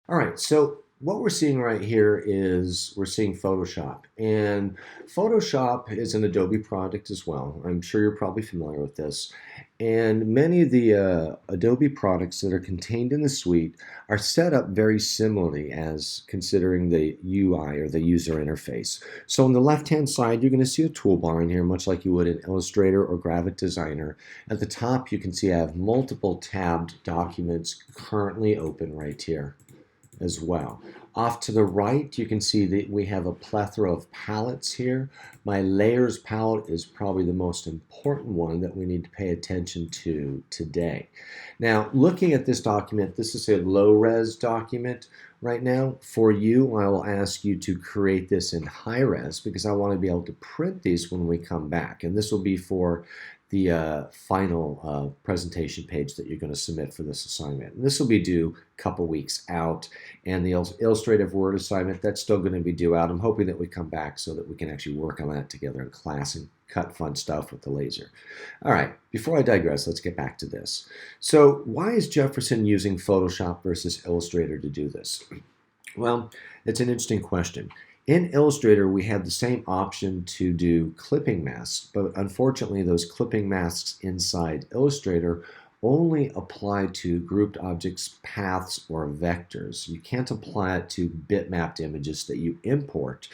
All right, so what we're seeing right here is we're seeing Photoshop. And Photoshop is an Adobe product as well. I'm sure you're probably familiar with this. And many of the Adobe products that are contained in the suite are set up very similarly as considering the UI or the user interface. So on the left-hand side, you're going to see a toolbar in here, much like you would in Illustrator or Graphic Designer. At the top, you can see I have multiple tabbed documents currently open right here as well. Off to the right, you can see that we have a plethora of palettes here. My layers palette is probably the most important one that we need to pay attention to today. Now, looking at this document, this is a low-res document. Right now, for you, I will ask you to create this in high-res because I want to be able to print these when we come back. And this will be for the final presentation page that you're going to submit for this assignment. And this will be due a couple weeks out. And the illustrative word assignment, that's still going to be due out. I'm hoping that we come back so that we can actually work on that together in class and cut fun stuff with the laser. All right, before I digress, let's get back to this. So why is Jefferson using Photoshop versus Illustrator to do this? Well, it's an interesting question. In Illustrator, we have the same option to do clipping masks, but unfortunately, those clipping masks inside Illustrator only apply to grouped objects, paths, or vectors. You can't apply it to bitmapped images that you import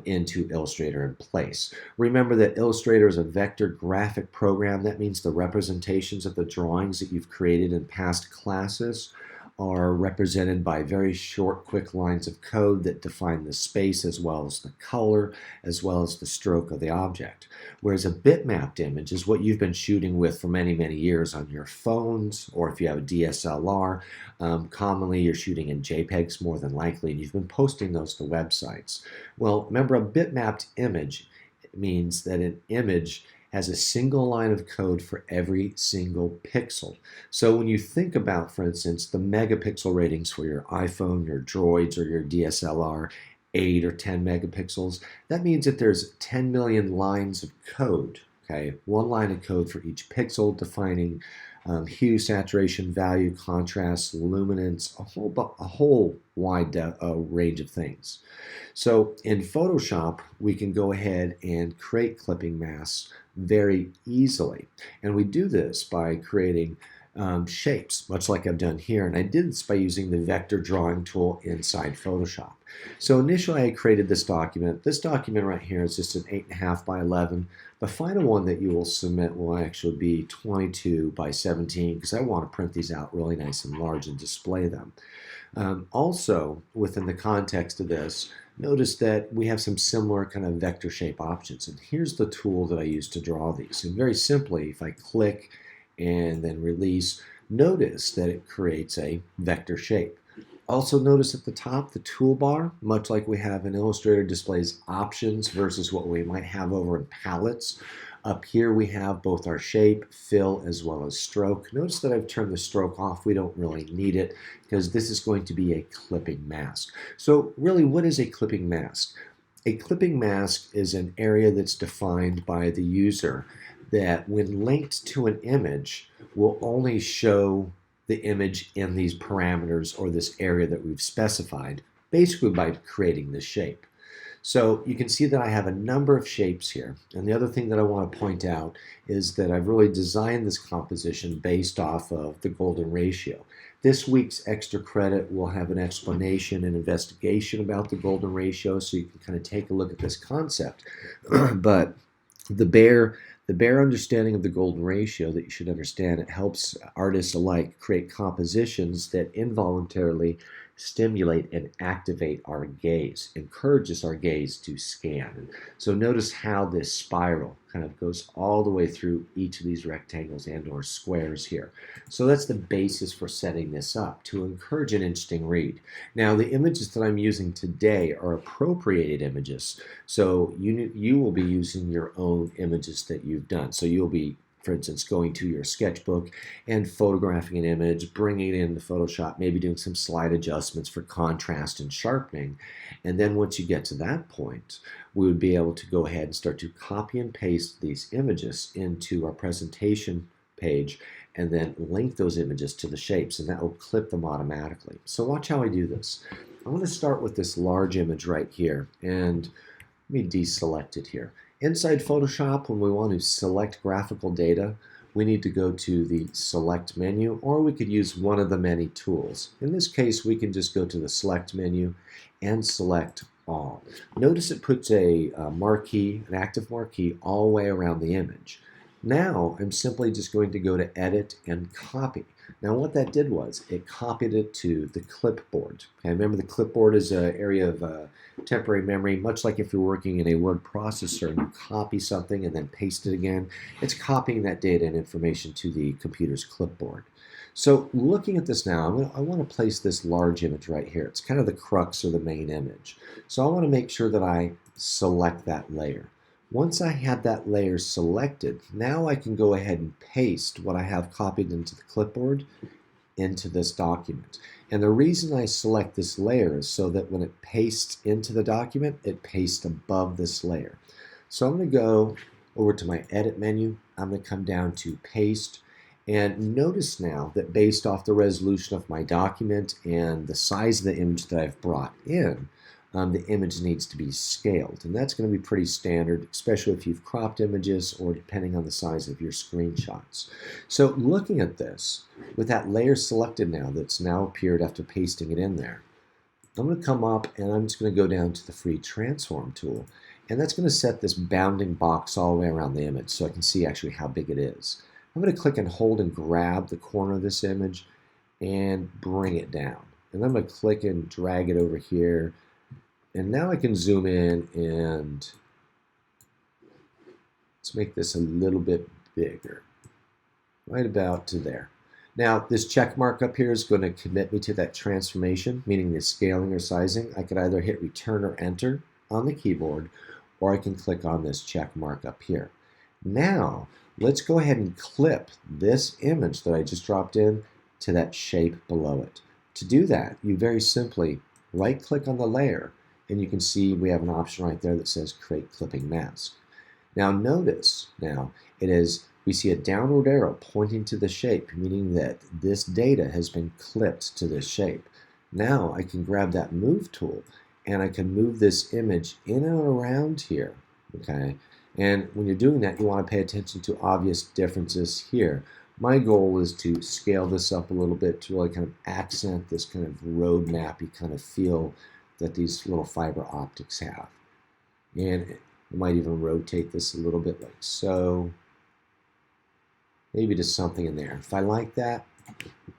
into Illustrator in place. Remember that Illustrator is a vector graphic program. That means the representations of the drawings that you've created in past classes are represented by very short, quick lines of code that define the space as well as the color, as well as the stroke of the object. Whereas a bitmapped image is what you've been shooting with for many, many years on your phones, or if you have a DSLR, commonly you're shooting in JPEGs more than likely, and you've been posting those to websites. Well, remember, a bitmapped image means that an image has a single line of code for every single pixel. So when you think about, for instance, the megapixel ratings for your iPhone, your Droids, or your DSLR, 8 or 10 megapixels, that means that there's 10 million lines of code, okay? One line of code for each pixel defining hue, saturation, value, contrast, luminance, a whole wide range of things. So in Photoshop, we can go ahead and create clipping masks very easily. And we do this by creating shapes, much like I've done here. And I did this by using the vector drawing tool inside Photoshop. So initially I created this document. This document right here is just an 8.5 by 11. The final one that you will submit will actually be 22 by 17 because I want to print these out really nice and large and display them. Also, within the context of this, notice that we have some similar kind of vector shape options. And here's the tool that I use to draw these. And very simply, if I click and then release, notice that it creates a vector shape. Also notice at the top, the toolbar, much like we have in Illustrator, displays options versus what we might have over in palettes. Up here we have both our shape, fill, as well as stroke. Notice that I've turned the stroke off. We don't really need it because this is going to be a clipping mask. So really, what is a clipping mask? A clipping mask is an area that's defined by the user that when linked to an image will only show the image in these parameters or this area that we've specified, basically by creating this shape. So you can see that I have a number of shapes here. And the other thing that I want to point out is that I've really designed this composition based off of the golden ratio. This week's extra credit will have an explanation and investigation about the golden ratio, so you can kind of take a look at this concept. But the bare understanding of the golden ratio that you should understand, it helps artists alike create compositions that involuntarily stimulate and activate our gaze, encourages our gaze to scan. And so notice how this spiral kind of goes all the way through each of these rectangles and or squares here. So that's the basis for setting this up to encourage an interesting read. Now the images that I'm using today are appropriated images. So you will be using your own images that you've done. So you'll be, for instance, going to your sketchbook and photographing an image, bringing it into Photoshop, maybe doing some slight adjustments for contrast and sharpening. And then once you get to that point, we would be able to go ahead and start to copy and paste these images into our presentation page and then link those images to the shapes, and that will clip them automatically. So watch how I do this. I'm going to start with this large image right here, and let me deselect it here. Inside Photoshop, when we want to select graphical data, we need to go to the Select menu, or we could use one of the many tools. In this case, we can just go to the Select menu and select All. Notice it puts a marquee, an active marquee, all the way around the image. Now, I'm simply just going to go to Edit and Copy. Now, what that did was it copied it to the clipboard. Okay, remember, the clipboard is an area of temporary memory, much like if you're working in a word processor and you copy something and then paste it again. It's copying that data and information to the computer's clipboard. So looking at this now, I want to place this large image right here. It's kind of the crux or the main image. So I want to make sure that I select that layer. Once I have that layer selected, now I can go ahead and paste what I have copied into the clipboard into this document. And the reason I select this layer is so that when it pastes into the document, it pastes above this layer. So I'm going to go over to my Edit menu. I'm going to come down to Paste. And notice now that based off the resolution of my document and the size of the image that I've brought in, the image needs to be scaled. And that's going to be pretty standard, especially if you've cropped images or depending on the size of your screenshots. So looking at this, with that layer selected now that's now appeared after pasting it in there, I'm going to come up and I'm just going to go down to the free transform tool. And that's going to set this bounding box all the way around the image so I can see actually how big it is. I'm going to click and hold and grab the corner of this image and bring it down. And I'm going to click and drag it over here. And now I can zoom in and let's make this a little bit bigger, right about to there. Now, this check mark up here is going to commit me to that transformation, meaning the scaling or sizing. I could either hit Return or Enter on the keyboard, or I can click on this check mark up here. Now, let's go ahead and clip this image that I just dropped in to that shape below it. To do that, you very simply right-click on the layer, and you can see we have an option right there that says Create Clipping Mask. Now notice, we see a downward arrow pointing to the shape, meaning that this data has been clipped to this shape. Now I can grab that Move tool, and I can move this image in and around here, okay? And when you're doing that, you want to pay attention to obvious differences here. My goal is to scale this up a little bit to really kind of accent this kind of roadmap-y kind of feel that these little fiber optics have. And I might even rotate this a little bit like so. Maybe just something in there. If I like that,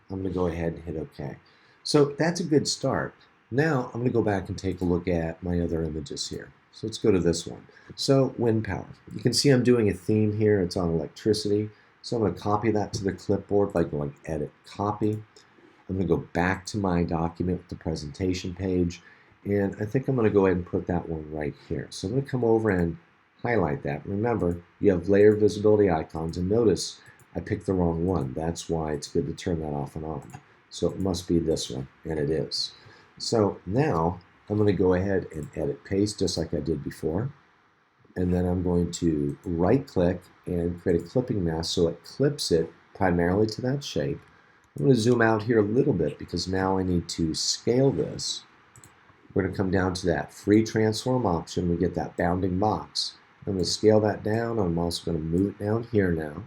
I'm going to go ahead and hit OK. So that's a good start. Now I'm going to go back and take a look at my other images here. So let's go to this one. So wind power. You can see I'm doing a theme here. It's on electricity. So I'm going to copy that to the clipboard by going Edit, Copy. I'm going to go back to my document with the presentation page. And I think I'm going to go ahead and put that one right here. So I'm going to come over and highlight that. Remember, you have layer visibility icons, and notice I picked the wrong one. That's why it's good to turn that off and on. So it must be this one, and it is. So now I'm going to go ahead and edit paste just like I did before. And then I'm going to right-click and create a clipping mask so it clips it primarily to that shape. I'm going to zoom out here a little bit because now I need to scale this. We're going to come down to that free transform option. We get that bounding box. I'm going to scale that down. I'm also going to move it down here now.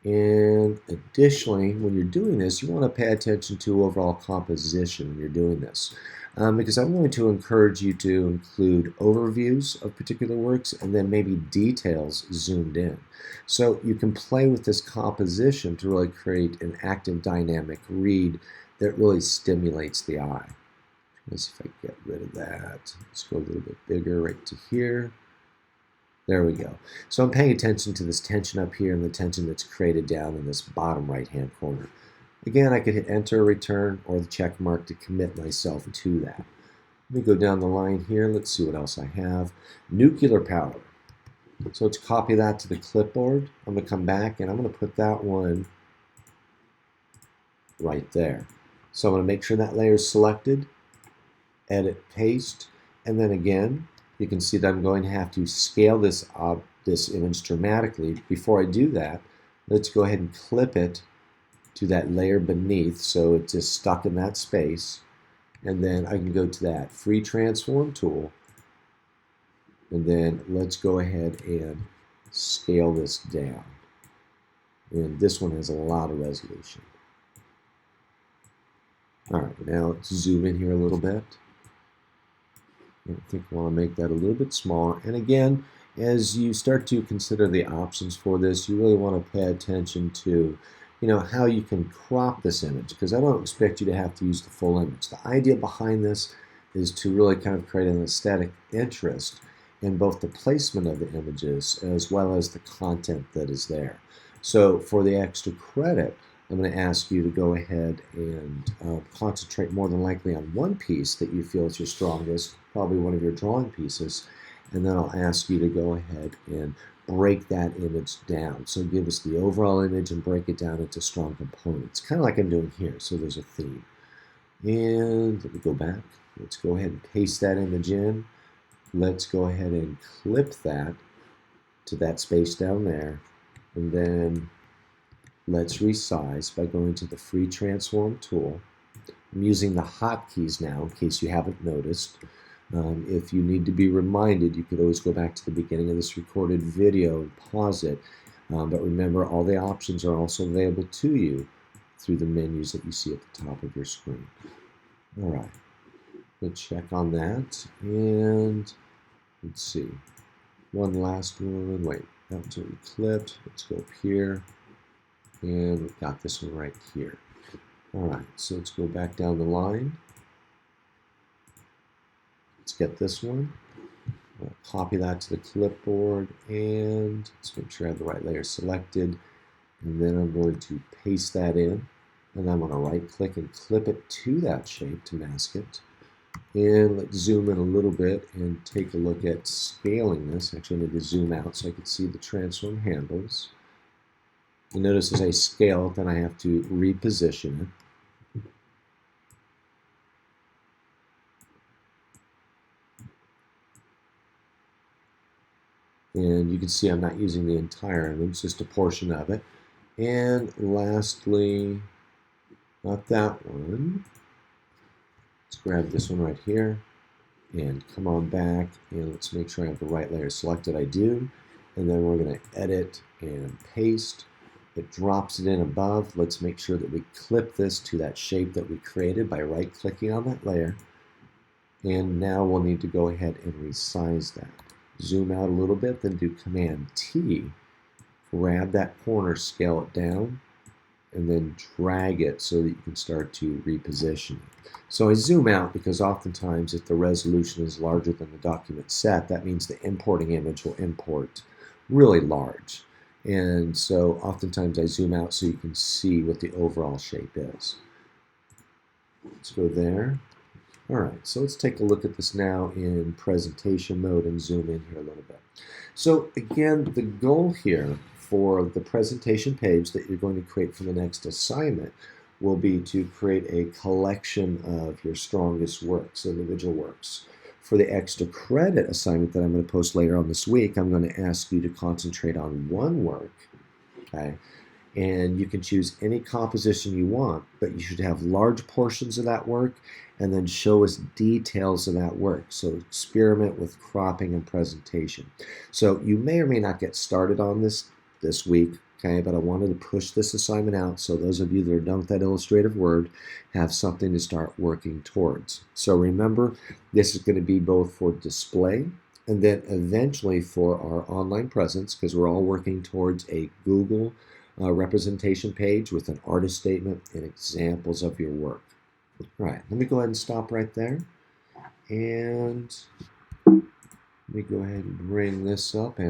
And additionally, when you're doing this, you want to pay attention to overall composition when you're doing this. Because I'm going to encourage you to include overviews of particular works and then maybe details zoomed in. So you can play with this composition to really create an active dynamic read that really stimulates the eye. Let's see if I can get rid of that. Let's go a little bit bigger right to here. There we go. So I'm paying attention to this tension up here and the tension that's created down in this bottom right-hand corner. Again, I could hit Enter, Return, or the check mark to commit myself to that. Let me go down the line here. Let's see what else I have. Nuclear power. So let's copy that to the clipboard. I'm going to come back and I'm going to put that one right there. So I'm going to make sure that layer is selected. Edit, paste, and then again, you can see that I'm going to have to scale this image dramatically. Before I do that, let's go ahead and clip it to that layer beneath, so it's just stuck in that space. And then I can go to that free transform tool, and then let's go ahead and scale this down. And this one has a lot of resolution. All right, now let's zoom in here a little bit. I think I want to make that a little bit smaller. And again, as you start to consider the options for this, you really want to pay attention to, how you can crop this image, because I don't expect you to have to use the full image. The idea behind this is to really kind of create an aesthetic interest in both the placement of the images as well as the content that is there. So for the extra credit, I'm going to ask you to go ahead and concentrate more than likely on one piece that you feel is your strongest, probably one of your drawing pieces, and then I'll ask you to go ahead and break that image down. So give us the overall image and break it down into strong components, kind of like I'm doing here. So there's a theme. And let me go back. Let's go ahead and paste that image in. Let's go ahead and clip that to that space down there, and then let's resize by going to the free transform tool. I'm using the hotkeys now in case you haven't noticed. If you need to be reminded, you could always go back to the beginning of this recorded video and pause it. But remember, all the options are also available to you through the menus that you see at the top of your screen. All right, let's check on that. And let's see, one last one. Wait, that's what we clipped. Let's go up here. And we've got this one right here. All right, so let's go back down the line. Let's get this one. I'll copy that to the clipboard, and let's make sure I have the right layer selected. And then I'm going to paste that in, and I'm going to right-click and clip it to that shape to mask it. And let's zoom in a little bit and take a look at scaling this. Actually, I need to zoom out so I can see the transform handles. You notice as I scale it, then I have to reposition it. And you can see I'm not using the entire image, just a portion of it. And lastly, not that one. Let's grab this one right here and come on back, and let's make sure I have the right layer selected. I do. And then we're going to edit and paste. It drops it in above. Let's make sure that we clip this to that shape that we created by right-clicking on that layer. And now we'll need to go ahead and resize that. Zoom out a little bit, then do Command-T, grab that corner, scale it down, and then drag it so that you can start to reposition it. So I zoom out because oftentimes if the resolution is larger than the document set, that means the importing image will import really large. And so oftentimes I zoom out so you can see what the overall shape is. Let's go there. All right, so let's take a look at this now in presentation mode and zoom in here a little bit. So again, the goal here for the presentation page that you're going to create for the next assignment will be to create a collection of your strongest works, individual works. For the extra credit assignment that I'm going to post later on this week, I'm going to ask you to concentrate on one work, okay? And you can choose any composition you want, but you should have large portions of that work and then show us details of that work. So experiment with cropping and presentation. So you may or may not get started on this week, okay, but I wanted to push this assignment out so those of you that are done with that illustrative word have something to start working towards. So remember, this is going to be both for display and then eventually for our online presence, because we're all working towards a Google representation page with an artist statement and examples of your work. All right, let me go ahead and stop right there. And let me go ahead and bring this up. And